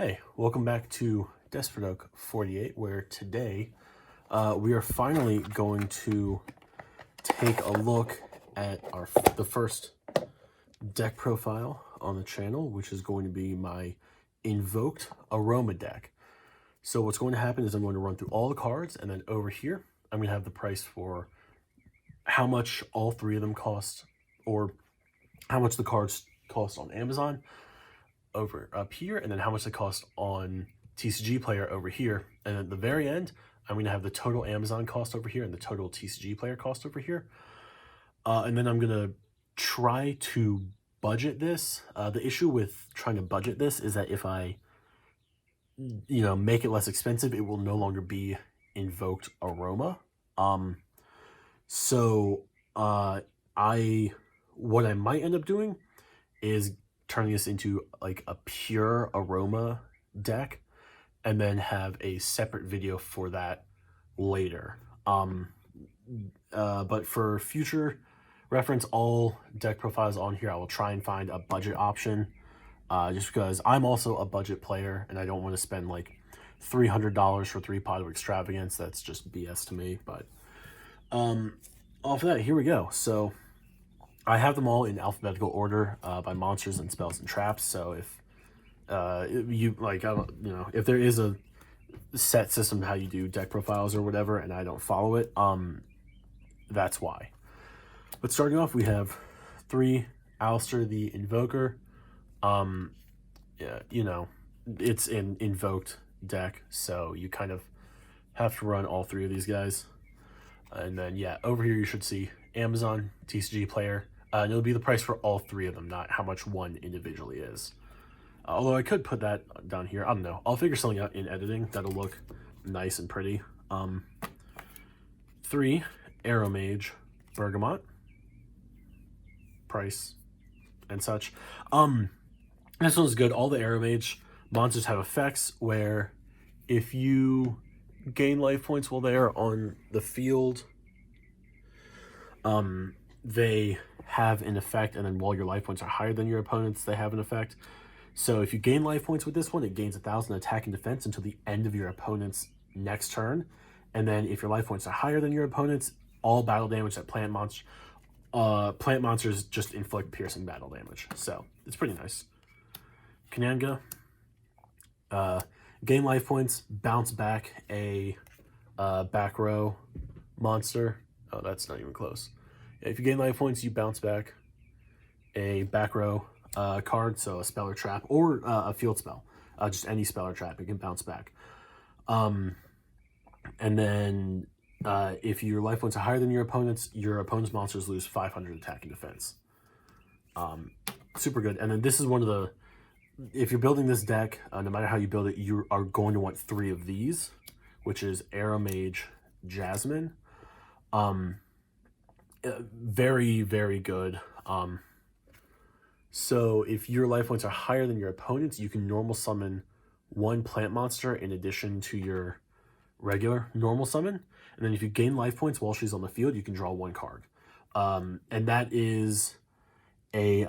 Hey, welcome back to Desperate Oak 48, where today we are finally going to take a look at the first deck profile on the channel, which is going to be my Invoked Aroma deck. So what's going to happen is I'm going to run through all the cards, and then over here I'm going to have the price for how much all three of them cost, or how much the cards cost on Amazon over up here, and then how much they cost on TCG Player over here. And at the very end, I'm going to have the total Amazon cost over here and the total TCG Player cost over here. And then I'm going to try to budget this. The issue with trying to budget this is that if I, make it less expensive, it will no longer be Invoked Aroma. What I might end up doing is turning this into like a pure aroma deck and then have a separate video for that later. But for future reference, all deck profiles on here, I will try and find a budget option, just because I'm also a budget player and I don't want to spend like $300 for 3 Pot of Extravagance. That's just BS to me. But off of that, here we go. So I have them all in alphabetical order by monsters and spells and traps. So if if there is a set system to how you do deck profiles or whatever, and I don't follow it, that's why. But starting off, we have 3 Alistair the Invoker. It's an invoked deck, so you kind of have to run all 3 of these guys. And then, over here you should see Amazon, TCG Player. And it'll be the price for all 3 of them, not how much one individually is. Although I could put that down here. I don't know. I'll figure something out in editing that'll look nice and pretty. 3 Aromage Marjoram. Price and such. This one's good. All the Aromage monsters have effects where if you gain life points while they are on the field, they have an effect, and then while your life points are higher than your opponent's, they have an effect. So if you gain life points with this one, it gains 1,000 attack and defense until the end of your opponent's next turn. And then if your life points are higher than your opponent's, all battle damage that plant monsters just inflict piercing battle damage. So it's pretty nice. Kananga, gain life points, bounce back a back row monster. Oh, that's not even close. If you gain life points, you bounce back a back row card, so a spell or trap, or a field spell. Just any spell or trap, you can bounce back. And then if your life points are higher than your opponent's monsters lose 500 attack and defense. Super good. And then this is one of the... If you're building this deck, no matter how you build it, you are going to want 3 of these, which is Aromage Jasmine. Very, very good. So if your life points are higher than your opponent's, you can normal summon 1 plant monster in addition to your regular normal summon. And then if you gain life points while she's on the field, you can draw 1 card. And that is a...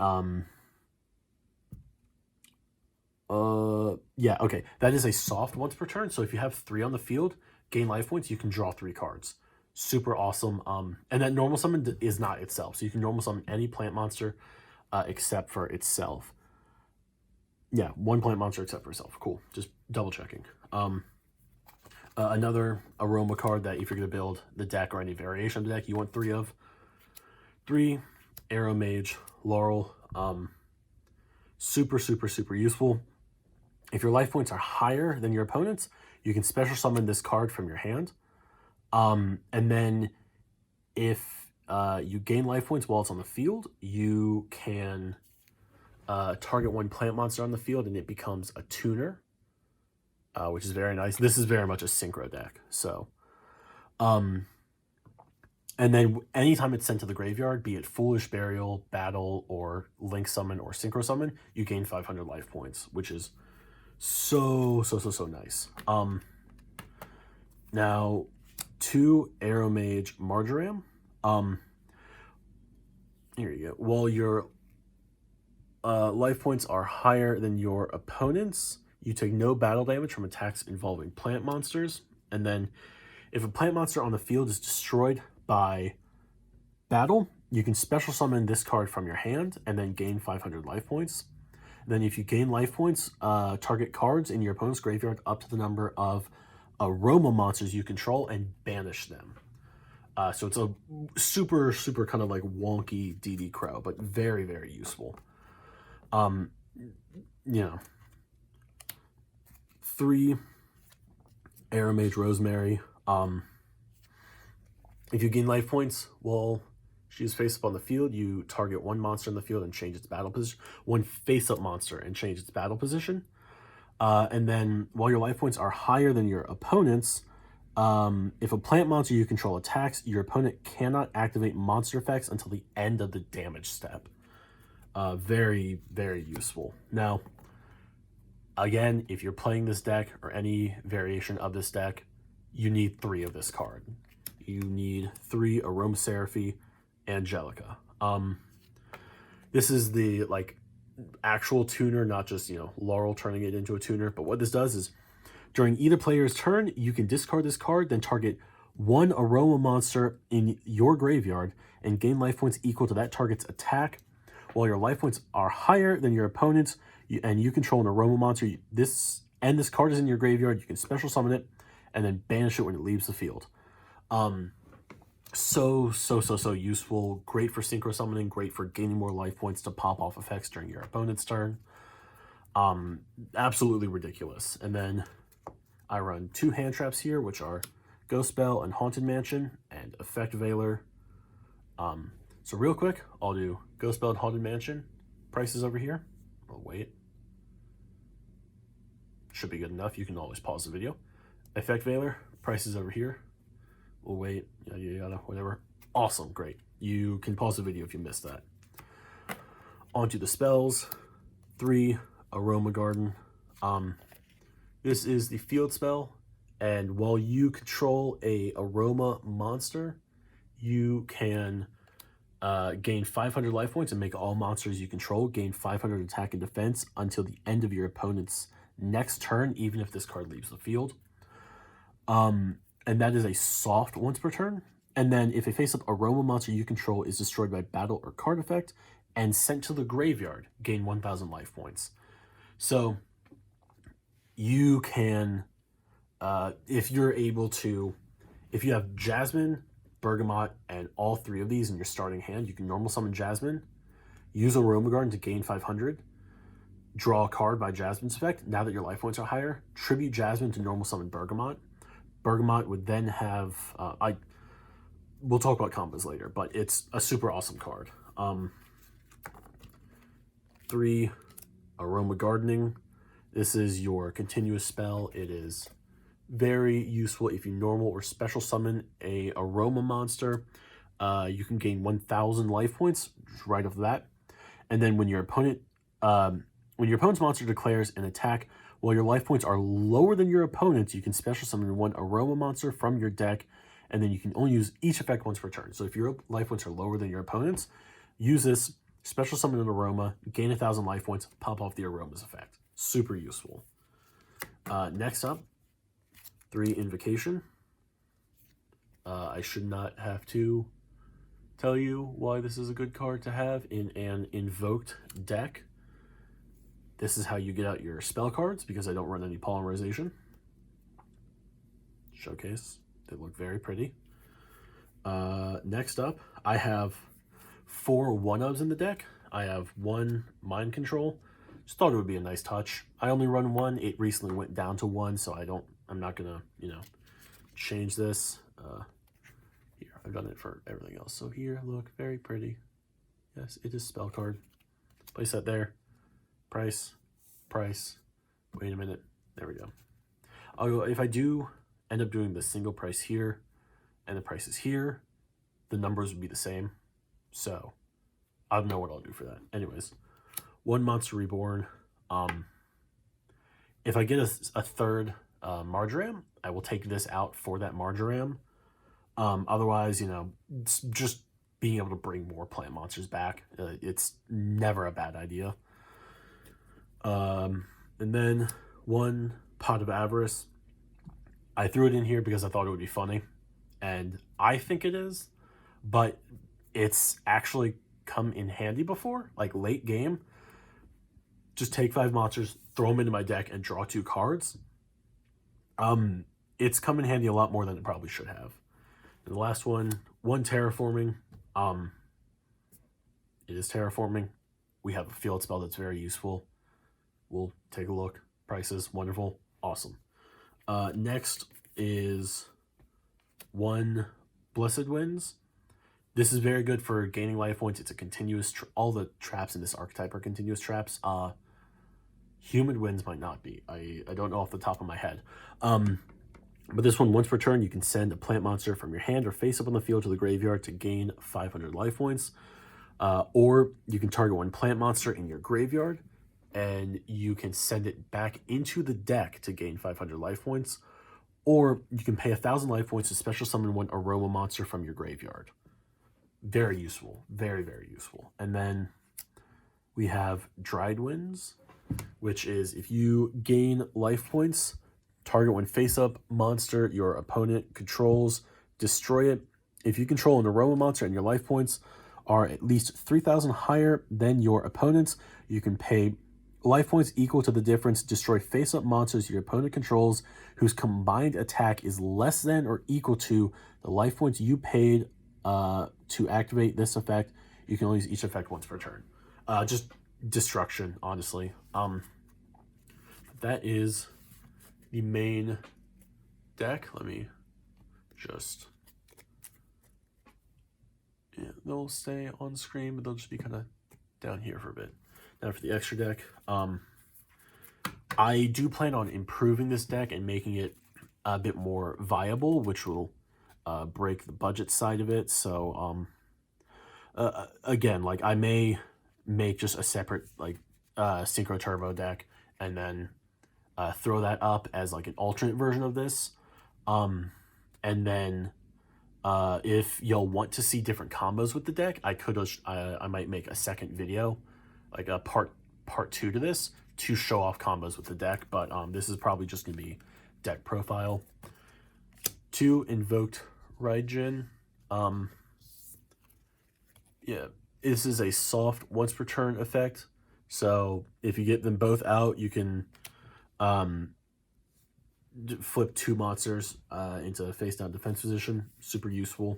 that is a soft once per turn. So if you have 3 on the field, gain life points, you can draw 3 cards. Super awesome. And that normal summon is not itself, so you can normal summon any plant monster except for itself. 1 plant monster except for itself. Cool. Just double checking. Another aroma card that if you're going to build the deck or any variation of the deck, you want 3 of. 3 Aromage Laurel. Super, super, super useful. If your life points are higher than your opponent's, you can special summon this card from your hand. And then if you gain life points while it's on the field, you can target 1 plant monster on the field and it becomes a tuner, which is very nice. This is very much a synchro deck. So, and then anytime it's sent to the graveyard, be it Foolish Burial, Battle, or Link Summon, or Synchro Summon, you gain 500 life points, which is so nice. Now, 2 Aromage Marjoram. Here you go. While your life points are higher than your opponent's, You take no battle damage from attacks involving plant monsters. And then if a plant monster on the field is destroyed by battle, you can special summon this card from your hand and then gain 500 life points. Then if you gain life points, target cards in your opponent's graveyard up to the number of aroma monsters you control and banish them. So it's a super kind of like wonky DD Crow, but very, very useful. You know, 3 Aromage Rosemary. If you gain life points, well, she's face up on the field. You target one monster in the field and change its battle position. One face-up monster and change its battle position. And then while your life points are higher than your opponent's, if a plant monster you control attacks, your opponent cannot activate monster effects until the end of the damage step. Very, very useful. Now, again, if you're playing this deck or any variation of this deck, you need 3 of this card. You need 3 Aromaseraphy Angelica. This is the like actual tuner, not just, you know, Laurel turning it into a tuner. But what this does is during either player's turn, you can discard this card, then target 1 aroma monster in your graveyard and gain life points equal to that target's attack. While your life points are higher than your opponent's, and you control an aroma monster, this card is in your graveyard, you can special summon it and then banish it when it leaves the field. So useful. Great for synchro summoning, great for gaining more life points to pop off effects during your opponent's turn. Absolutely ridiculous. And then I run 2 hand traps here, which are Ghost Spell and Haunted Mansion and Effect Veiler. So real quick, I'll do Ghost Spell and Haunted Mansion. Prices over here. I'll wait. Should be good enough. You can always pause the video. Effect Veiler. Prices over here. We'll wait. Yada, whatever. Awesome. Great. You can pause the video if you missed that. Onto the spells. 3 Aroma Garden. This is the field spell, and while you control a aroma monster, you can gain 500 life points and make all monsters you control gain 500 attack and defense until the end of your opponent's next turn, even if this card leaves the field. And that is a soft once per turn. And then if a face-up aroma monster you control is destroyed by battle or card effect and sent to the graveyard, gain 1,000 life points. So you can, if you're able to, if you have Jasmine, Bergamot, and all 3 of these in your starting hand, you can normal summon Jasmine, use Aroma Garden to gain 500, draw a card by Jasmine's effect. Now that your life points are higher, tribute Jasmine to normal summon Bergamot. Bergamot would then have, we'll talk about combos later, but it's a super awesome card. 3 Aroma Gardening. This is your continuous spell. It is very useful if you normal or special summon a aroma monster. You can gain 1,000 life points right off the bat. And then when your opponent's monster declares an attack, while your life points are lower than your opponent's, you can special summon 1 aroma monster from your deck, and then you can only use each effect once per turn. So if your life points are lower than your opponent's, use this, special summon an aroma, gain 1,000 life points, pop off the aroma's effect. Super useful. Next up, 3 Invocation. I should not have to tell you why this is a good card to have in an invoked deck. This is how you get out your spell cards, because I don't run any polymerization. Showcase. They look very pretty. Next up, I have 4 1-ofs in the deck. I have 1 Mind Control. Just thought it would be a nice touch. I only run 1. It recently went down to 1, so I'm not gonna, change this. Here, I've done it for everything else. So here, look, very pretty. Yes, it is spell card. Place that there. Price. Wait a minute. There we go. If I do end up doing the single price here and the prices here, the numbers would be the same. So I don't know what I'll do for that. Anyways, 1 Monster Reborn. If I get a 3rd Marjoram, I will take this out for that Marjoram. Otherwise, just being able to bring more plant monsters back, it's never a bad idea. And then 1 Pot of Avarice. I threw it in here because I thought it would be funny, and I think it is, but it's actually come in handy before, like late game. Just take 5 monsters, throw them into my deck, and draw 2 cards. It's come in handy a lot more than it probably should have. And the last one, 1 Terraforming. It is Terraforming. We have a field spell that's very useful. We'll take a look. Prices, wonderful, awesome. Next is 1 Blessed Winds. This is very good for gaining life points. It's a continuous, all the traps in this archetype are continuous traps. Humid Winds might not be. I don't know off the top of my head. But this one, once per turn, you can send a plant monster from your hand or face up on the field to the graveyard to gain 500 life points. Or you can target 1 plant monster in your graveyard, and you can send it back into the deck to gain 500 life points. Or you can pay 1,000 life points to special summon 1 Aroma monster from your graveyard. Very useful. Very, very useful. And then we have Dried Winds, which is if you gain life points, target 1 face-up monster your opponent controls, destroy it. If you control an Aroma monster and your life points are at least 3,000 higher than your opponent's, you can pay life points equal to the difference, destroy face-up monsters your opponent controls whose combined attack is less than or equal to the life points you paid to activate this effect. You can only use each effect once per turn. Just destruction, honestly. That is the main deck. Let me just... Yeah, they'll stay on screen, but they'll just be kind of down here for a bit. Now for the extra deck. I do plan on improving this deck and making it a bit more viable, which will break the budget side of it. So again, like I may make just a separate like Synchro Turbo deck and then throw that up as like an alternate version of this. And then if y'all want to see different combos with the deck, I might make a second video, like a part 2 to this, to show off combos with the deck. But this is probably just gonna be deck profile. 2 Invoked Raijin. Yeah, this is a soft once per turn effect. So if you get them both out, you can flip 2 monsters into face down defense position. Super useful.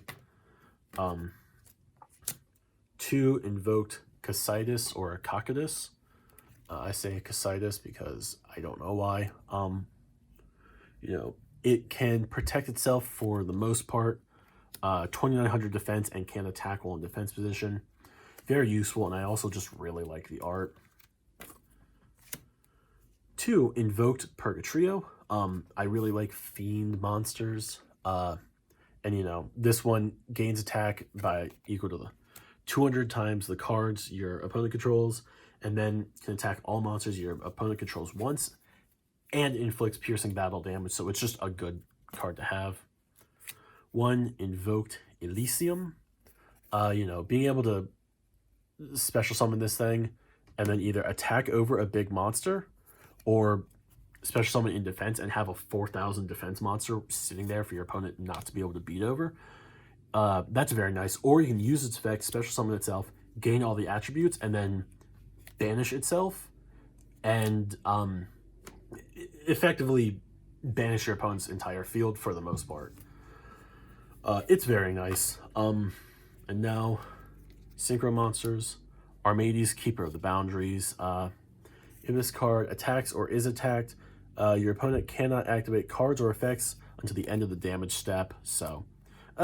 2 Invoked Casitas or Cocytus. I say Casitas because I don't know why. You know, it can protect itself for the most part. 2,900 defense and can attack while in defense position. Very useful, and I also just really like the art. 2 Invoked Purgatrio. I really like Fiend monsters. And you know, this one gains attack by equal to the 200 times the cards your opponent controls, and then can attack all monsters your opponent controls once, and inflicts piercing battle damage, so it's just a good card to have. 1 Invoked Elysium. You know, being able to special summon this thing and then either attack over a big monster or special summon in defense and have a 4,000 defense monster sitting there for your opponent not to be able to beat over. That's very nice. Or you can use its effect, special summon itself, gain all the attributes, and then banish itself, and effectively banish your opponent's entire field for the most part. It's very nice. And now, Synchro Monsters. Armades, Keeper of the Boundaries. If this card attacks or is attacked, your opponent cannot activate cards or effects until the end of the damage step. So,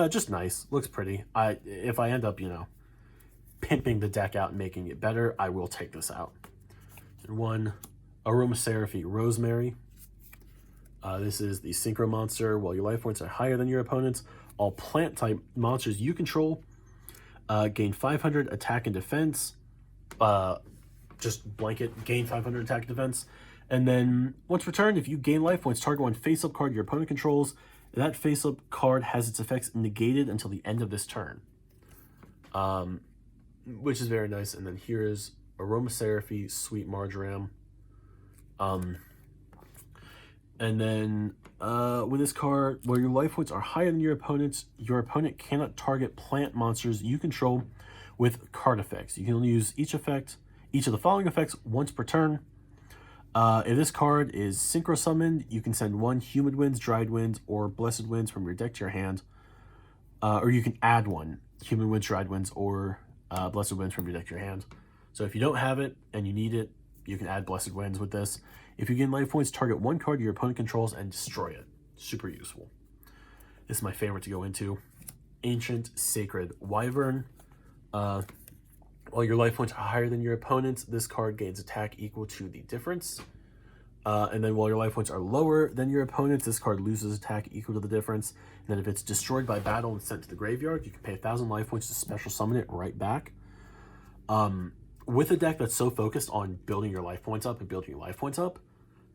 just nice. Looks pretty. If I end up, you know, pimping the deck out and making it better, I will take this out. And 1 Aromaseraphy Rosemary. This is the Synchro Monster. While your life points are higher than your opponent's, all plant-type monsters you control gain 500 attack and defense. Just blanket, gain 500 attack and defense. And then, once per turn, if you gain life points, target 1 face-up card your opponent controls. That face-up card has its effects negated until the end of this turn. Which is very nice. And then here is Aromaseraphy Sweet Marjoram. And then when this card, where your life points are higher than your opponent's, your opponent cannot target plant monsters you control with card effects. You can only use each of the following effects once per turn. If this card is synchro summoned, you can send 1 Humid Winds, Dried Winds, or Blessed Winds from your deck to your hand. Or you can add 1 Humid Winds, Dried Winds, or Blessed Winds from your deck to your hand. So if you don't have it and you need it, you can add Blessed Winds with this. If you gain life points, target 1 card your opponent controls and destroy it. Super useful. This is my favorite to go into. Ancient Sacred Wyvern. While your life points are higher than your opponent's, this card gains attack equal to the difference. And then while your life points are lower than your opponent's, this card loses attack equal to the difference. And then if it's destroyed by battle and sent to the graveyard, you can pay 1,000 life points to special summon it right back. With a deck that's so focused on building your life points up,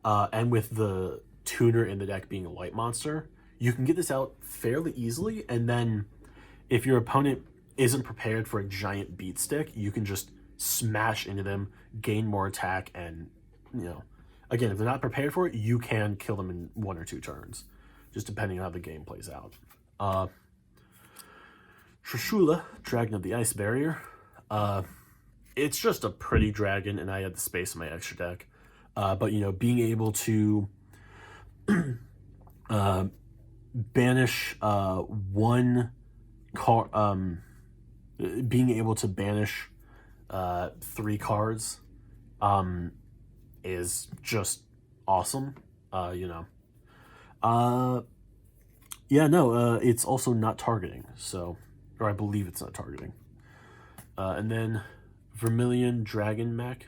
and with the tuner in the deck being a light monster, you can get this out fairly easily. And then if your opponent isn't prepared for a giant beat stick, you can just smash into them, gain more attack, and, you know, again, if they're not prepared for it, you can kill them in 1 or 2 turns, just depending on how the game plays out. Trishula, Dragon of the Ice Barrier. It's just a pretty dragon, and I had the space in my extra deck. But, you know, being able to banish 1 card, being able to banish 3 cards is just awesome. It's also not targeting, so, or I believe it's not targeting. And then Vermilion Dragon Mech.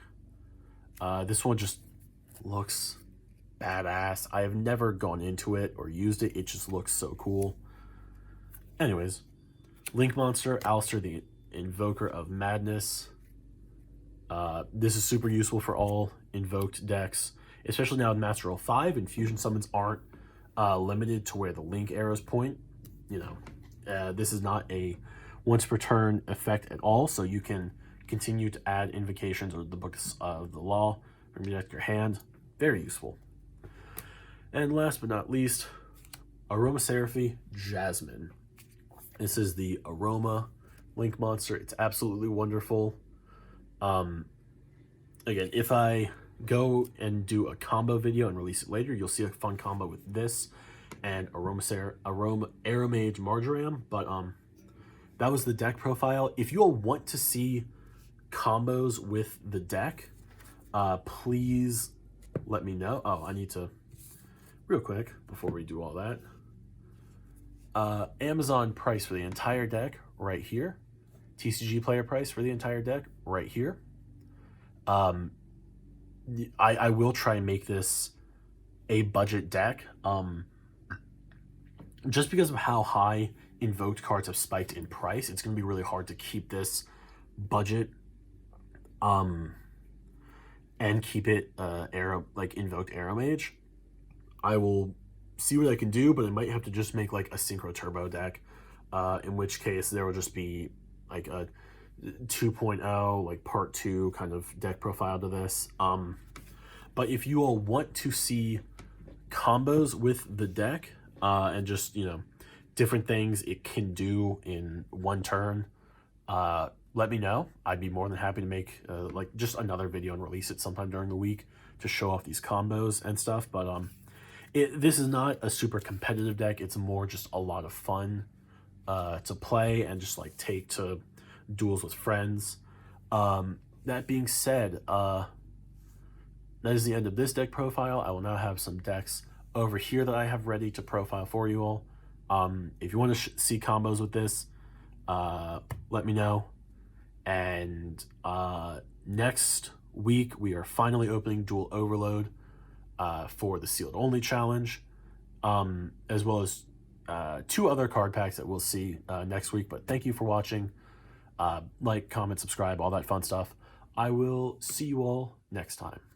This one just looks badass. I have never gone into it or used it. It just looks so cool. Anyways, Link monster, Alistair the Invoker of Madness. This is super useful for all invoked decks, especially now in Master Roll 5, and fusion summons aren't limited to where the Link arrows point. You know, this is not a once per turn effect at all, so you can continue to add invocations or the Books of the Law from your deck to your hand. Very useful. And last but not least, Aromaseraphy Jasmine. This is the Aroma Link monster. It's absolutely wonderful. Again, if I go and do a combo video and release it later, you'll see a fun combo with this and Aromage Marjoram. But that was the deck profile. If you all want to see combos with the deck, please let me know. Oh, I need to, real quick, before we do all that, Amazon price for the entire deck right here. TCG player price for the entire deck right here. I will try and make this a budget deck. Just because of how high invoked cards have spiked in price, it's going to be really hard to keep this budget and keep it invoked Aromage. I will see what I can do, but I might have to just make like a Synchro Turbo deck, in which case there will just be like a 2.0, like part 2 kind of deck profile to this. But if you all want to see combos with the deck, and just, you know, different things it can do in 1 turn, let me know. I'd be more than happy to make like just another video and release it sometime during the week to show off these combos and stuff. But this is not a super competitive deck. It's more just a lot of fun to play and just like take to duels with friends. That being said, that is the end of this deck profile. I will now have some decks over here that I have ready to profile for you all. If you want to see combos with this, let me know. And next week we are finally opening Duel Overload for the sealed only challenge, as well as 2 other card packs that we'll see next week. But thank you for watching. Like, comment, subscribe, all that fun stuff. I will see you all next time.